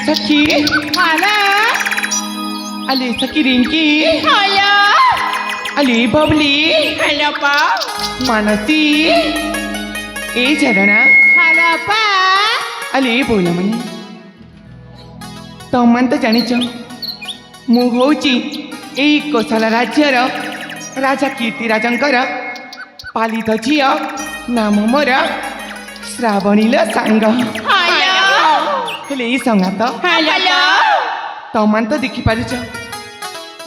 सखी हाला अली सखी रिंकी हाला अली बबली हाला पा मानसी ए झरणा हाला पा अली बोल मनी तमन तो जानिच मु होची ए कोसला राज्यर राजा कीर्तिराजंकर पालित झियो नाम मोर श्रावणील सांग हाला हेले ई संगात हाला तमान तो देखी पारुछ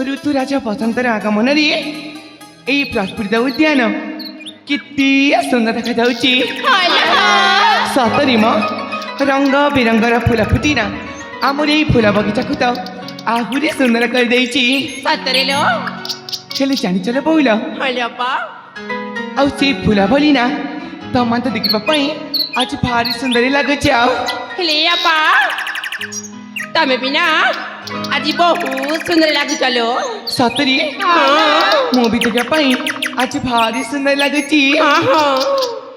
ऋतुराज बसंतर आगमन रे ए प्रस्फुटित उद्यान किती सुंदर देखा जाउची हाला सतरी म रंग बिरंगर फूल फुटिना आमर ए फूल बगीचा को तो आहुरी सुंदर कर देइची सतरे लो हेले जानी चले बोल हाला पा आउ से फूल भलिना तमान तो देखिबा पई आज भारी सुंदरी लागुछ आ हेले अपा तमे बिना आज बहुत सुंदर लागु चलो सतरी मु भी देखिबा पई आज भारी सुंदर लागुची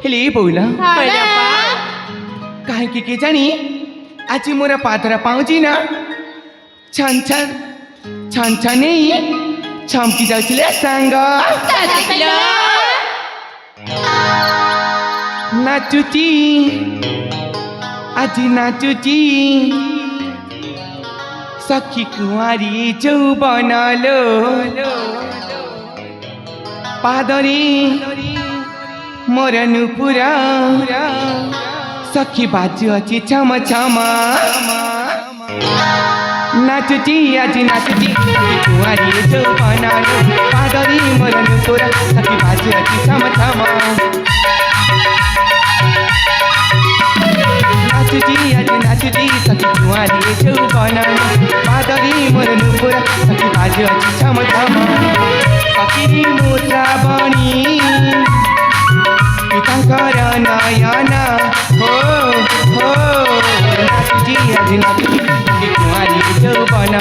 हेले बोल हाला पा काहे के जानी आज मोर पादरा पाउजी ना छन छन छन छने छमकी जाउछले सांग सतरे नाचुची आज नाचुची सखी कुंवारी चौबन लो पादरी मोर नुपुरा सखी बाजू अच्छी छम छम नाचुची आज नाचुची सखी कुंवारी चौबन लो पादरी मोर नुपुरा सखी बाजू अच्छी छम छम नाचुची आज नाचुची सखी कुंवारी चौबन पादरी मोर नुपुरा सखी बाजू अच्छी छम छम सखी मुद्रा बनी पितांकर नयन हो हो नाचुची आज नाचुची सखी कुंवारी चौबन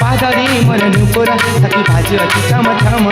पादरी मोर नुपुरा सखी बाजू अच्छी छम छम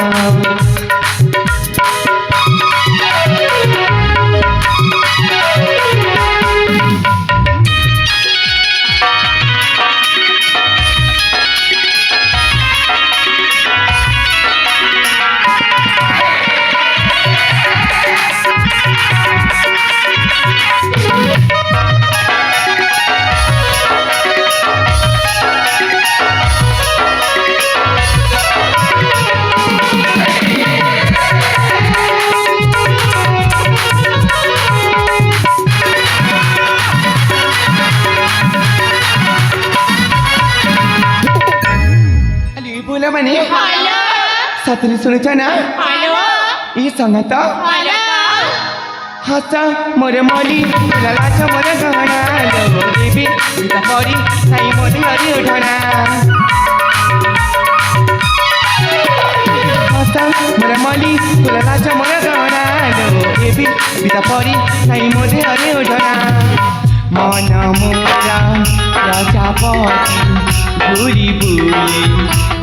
भने सतरी सुनेछ ना ये संगत हस मोर मली लाछ मोर गहना लो देवी सीता परी साई मोर हरि उठना हस मोर मली लाछ मोर गहना लो देवी सीता परी साई मोर हरि उठना मन मोरा प्रजापति भूरी भूरी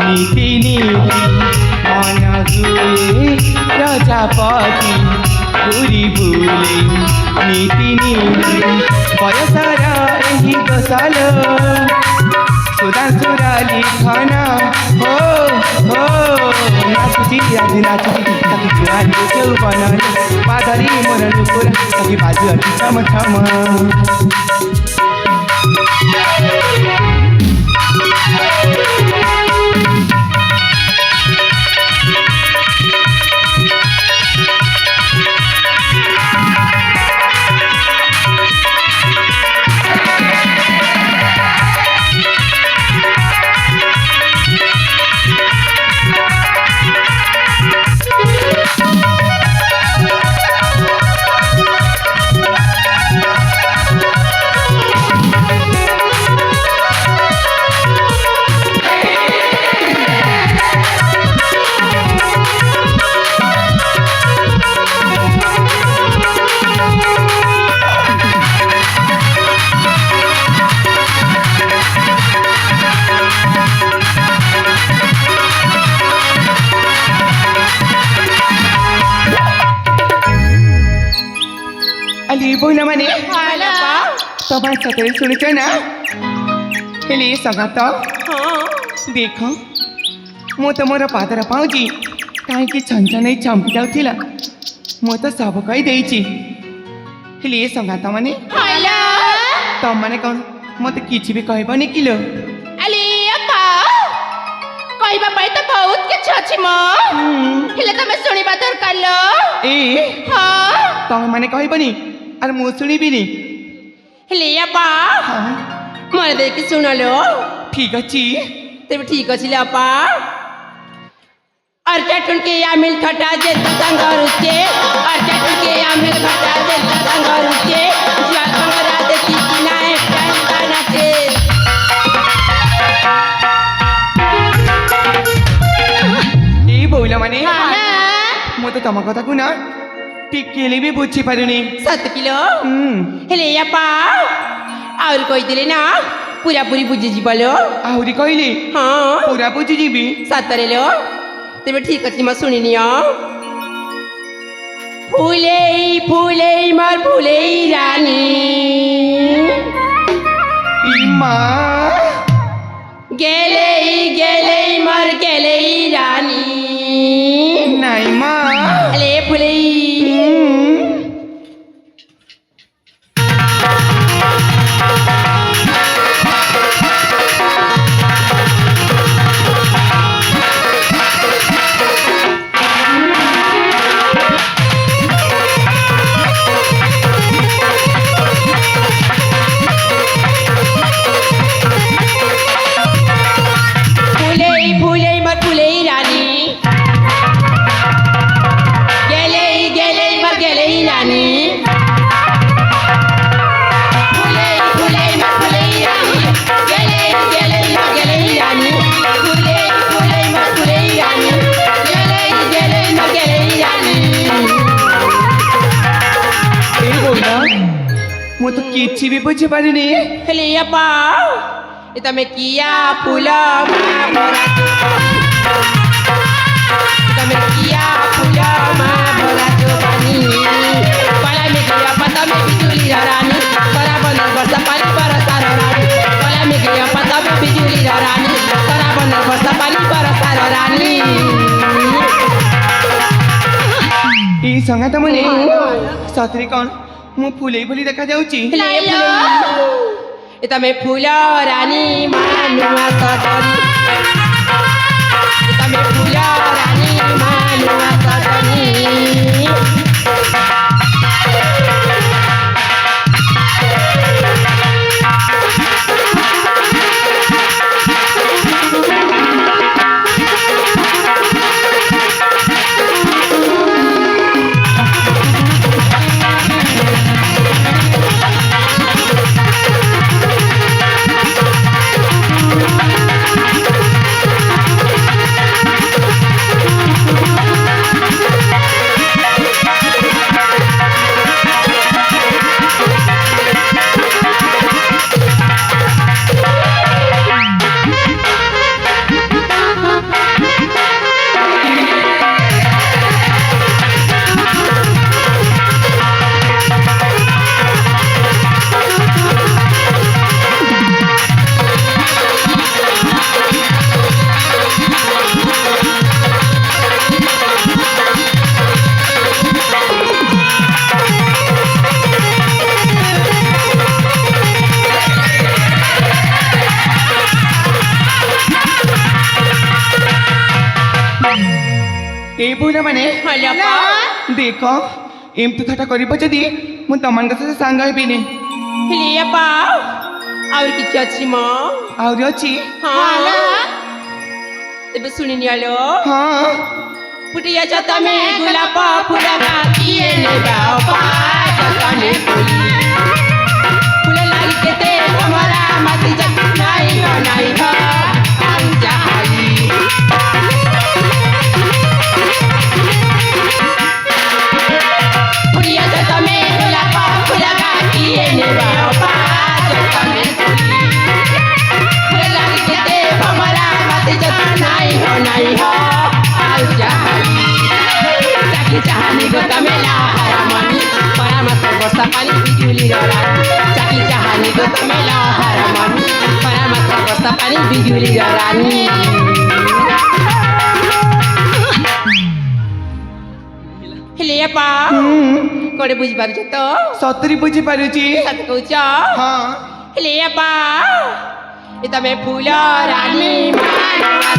नीति नीति मन हुए प्रजापति भूरी भूले नीति नीति बयसर एही गोसल सुदासुरा लिखन हो हो नाचुची आज नाचुची सखी कुंवारी चौबन पादरी मोर नुपुरा सखी बाजू अच्छी छम छम बोल माने तपाईँ सबै सुनेछ न ହେଲେ ସଗାତ ହଁ ଦେଖ ମୁଁ ତ ମୋର ପାଦର ପାଉଁଜି କାହିଁକି ଛନଛନ ହେଇ ଚମ୍ପି ଯାଉଥିଲା ମୁଁ ତ ସବୁ କହିଦେଇଛି ହେଲେ ସଗାତ ମାନେ ହଇଲୋ ତମମାନେ କ'ଣ ମୋତେ କିଛି ବି କହିବନି କିଲୋ ଆଲେ ଅପା କହିବା ପାଇଁ ତ ବହୁତ କିଛି ଅଛି ମ ହେଲେ ତମେ ଶୁଣିବା ଦରକାର ଲୋ ଏ ହଁ ତମମାନେ କହିବନି ଆରେ ମୁଁ ଶୁଣିବିନି ହେଲେ ଅପା ହଁ ମନ ଦେଇକି ଶୁଣ ଲୋ ଠିକ୍ ଅଛି ତେବେ ଠିକ ଅଛି ଲୋ ଅପା अर्चा ठुनके आमिल खटा जेत संगरुचे अर्चा ठुनके आमिल खटा जेत संगरुचे ज्या संगरा देती किना है नाचे এই বইলা মানে ମୁଁ ତ ତମ କଥାକୁ ନା ଟିକେ ବି ବୁଝିପାରୁନି 7 किलो हेले अपा और कोई दिले ना पूरा पूरी बुझी जीवलो ଆହୁରି କହିଲି हाँ ପୁରା ବୁଝିଯିବି सातरे लो तेरे ठीक अच्छी मैं सुनी नहीं फूले फूले मर फूले रानी ই মা गेले गेले मर गेले रानी নাই মা अले फूले ମୁଁ ତ କିଛି ବି ବୁଝିପାରିନି हेले अपा ये तमे किया फूला मा भरा तमे किया फूला मा भरा जो पानी कला में गया पता में बिजुली रानी करा बंदर बरसा पानी बरसा रानी कला में गया पता में बिजुली रानी करा बंदर बरसा पानी बरसा रानी এই ସଙ୍ଗାତ ମାନେ ସତରେ କ'ଣ ମୁଁ ଫୁଲେଇ ଫୁଲି ଦେଖାଯାଉଛି ये तमे फूला रानी मानुआ सटनी तमे फूला रानी मानुआ सटनी এই বুড়া মানে हेले अपा ଦେଖ ଏମିତି ଥଟା କରିବ ଯଦି ମୁଁ ତମମାନଙ୍କ ସହିତ ସାଙ୍ଗ ହେବିନି हेले अपा और किछ अछि म ଆହୁରି ଅଛି हां तेबे सुनि नियालो ହଁ पुटिया जता में गुलाब फूला का किए ने बापा जता में फूल लागी के ते हमारा मति जत नहीं नहीं हो हम जाई पुटिया जता में गुलाब फूला का किए ने बापा जता में फूल लागी के ते हमारा मति जत नहीं हो हम जाई चाहनी गोता मेला हरा मनी para mas por gosta pani पानी बिजुली रानी हेले अपा कोड़े बुझी पारुछ तो सतरी बुझी पारुची सत कहूछ हाँ हेले अपा ए तमे फूल रानी मानवा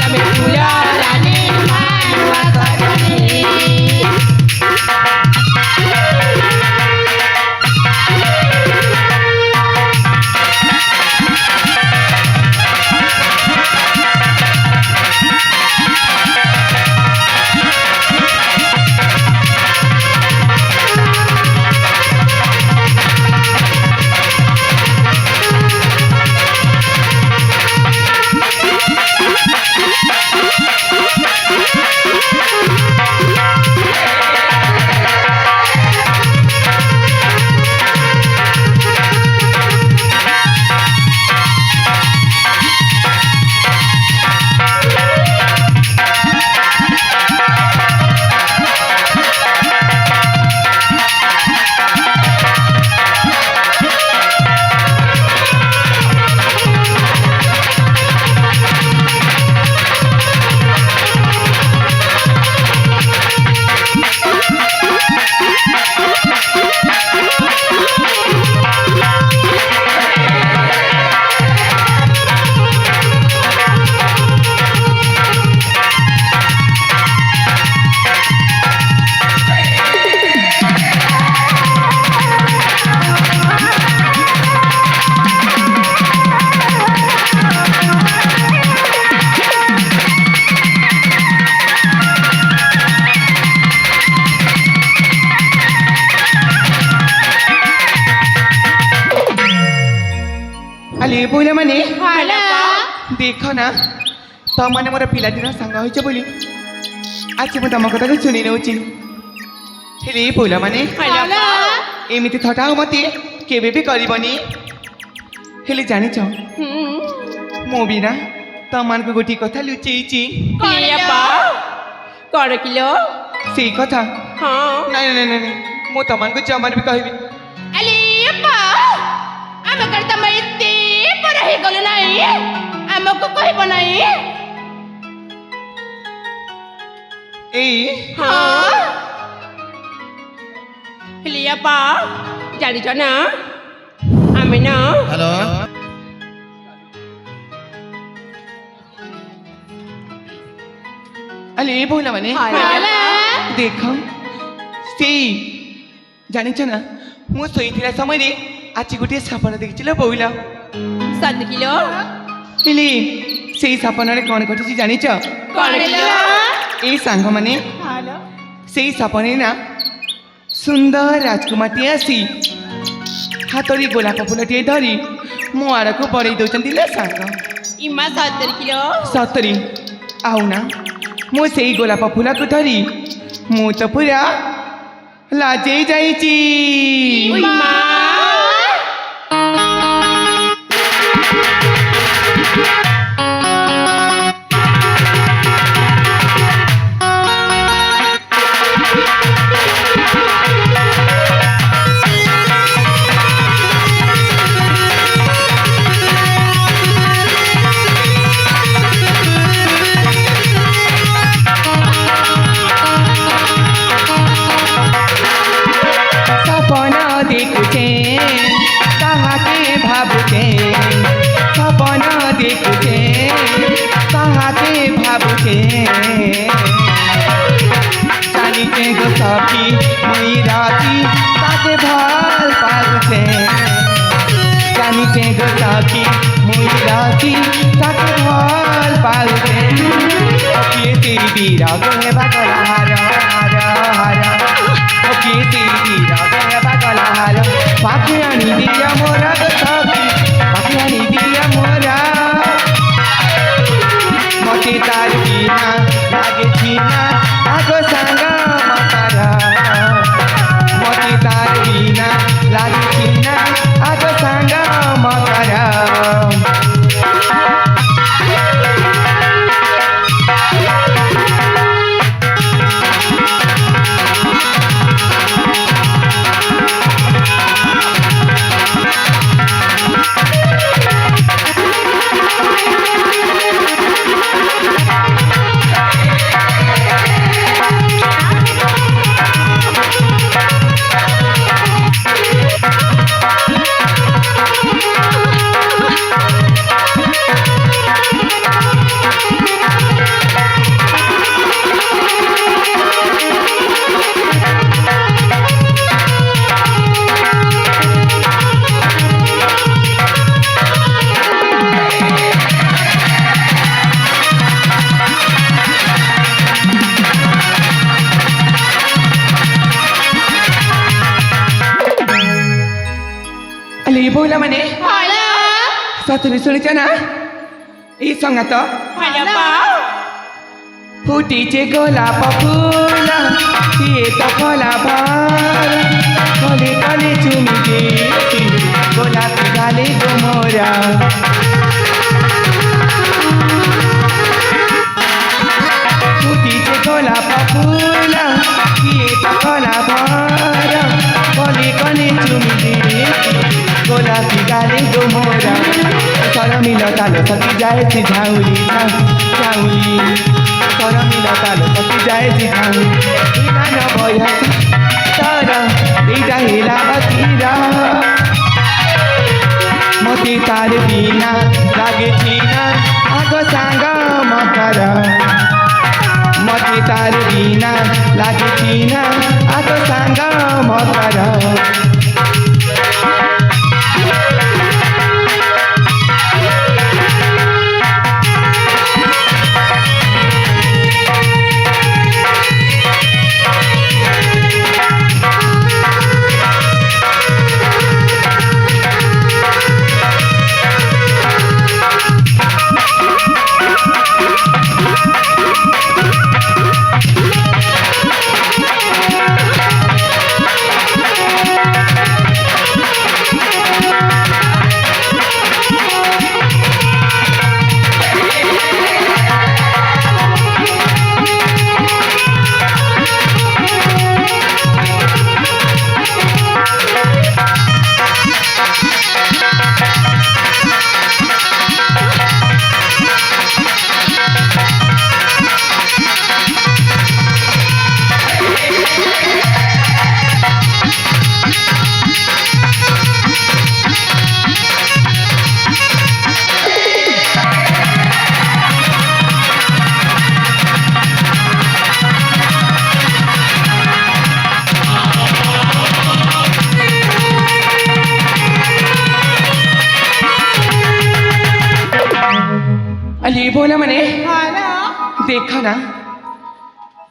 तमे फूल रानी मानवा सजनी अले बोला माने हेले अपा देख ना तो मैंने मोर पिलादिन सांग होइछ बोली आज मैं तुम कथा शुणी नौची हेले बोला माने हेले अपा एमिति थटाओ मते केबे भी करबनी हेले जानिछ मो बिना तमान को गोटी कथा लुचेइची हेले अपा कर किलो सेई कथा हाँ नहीं नहीं नहीं मो तमान को जमान भी कहबी अले अपा आम करता मैं इतने पर ही गल नहीं हमको कहब नहीं ए हाँ हेले अपा जानिछ ना आमे ना हेलो अले बोला माने हेले देख सेई जानिछ ना मु सोइथिला समय रे आज गोटे सपन देखिছিল बोइला 7 किलो हेले सेई सपन रे कोन घटिछि जानिछ कौन किलो ए सांग माने सेई सपन रे ना सुंदर राजकुमारटी आसी हातरी गोलाप फुलटी धरी मो आड़ को बड़े दौचंती ले सांग इमा 70 किलो सतरी आउ ना मो सेई गोलाप फुला को धरी मु तो पूरा लाजे जाइची इमा सपना देखुचे कहाँ के भाबुचे सपना देखुचे कहाँ के भाबुचे जानिचे गो सखी मुई राती ताके भाल पागुचे जानिचे गो सखी मुई राती ताके भाल पागुचे ओके तेरी बीरा गोहे बागला हारा हारा हारा ओके तेरी बीरा गोहे बागला हारा पाखे आनी दिया मोरा गो सखी पाखे आनी दिया मोरा मते तार बिना लागे छिना आगो सांगा मतारा मते तार बिना लागे छिना आगो सांगा मतारा ଭଲ ମାନେ ଭଲ ସତରେ ଶୁଣିଛ ନା ଏଇ ସଙ୍ଗାତ ଭଲ ପା ଫୁଟିছে ଗୋଲାପ ফুল ସିଏ ତ ଫଲା ଭର କଲେ କଲେ ଚୁମି ଦେଇଛି ଗୋଲାପି ଗାଲେ ଗো ମୋରା ফুটিছে গোলাপ ফুল সিଏ ତ ଫଲା ଭର କଲେ କଲେ ଚୁମି ଦେଇଛି গোলাপি গালে গো মোরা সর মিল তাল সখী যাইছি ঝাউলি ঝাউলি সর মিল তাল সখী যাইছি ঝাউলি ইমান বয়স তর এইটা হেলা বাতিরা মতে তার বিনা লাগেছি না আগ সাঙ্গ মকর মতে তার বিনা লাগেছি না আগ সাঙ্গ মকর अली बोला मने देखा ना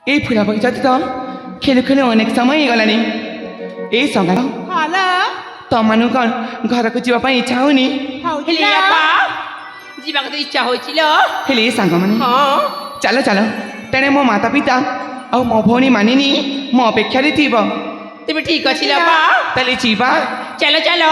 ए फुला बगीचा तो खेलु खेलु अनेक समय गलानी ए संगा तमनु कौन घर को जीवा ପାଇଁ इच्छा होनी ହେଲେ ବାପା ଯିବାକୁ ତ ଇଚ୍ଛା ହୋଇছিল हेले सांग माने ହଁ चलो चलो तेने मो माता पिता और मो भौणी मानिनी मो अपेक्षा रे थीबो ତେବେ ଠିକ ଅଛି ବାପା तले जीवा ଚାଲ ଚାଲ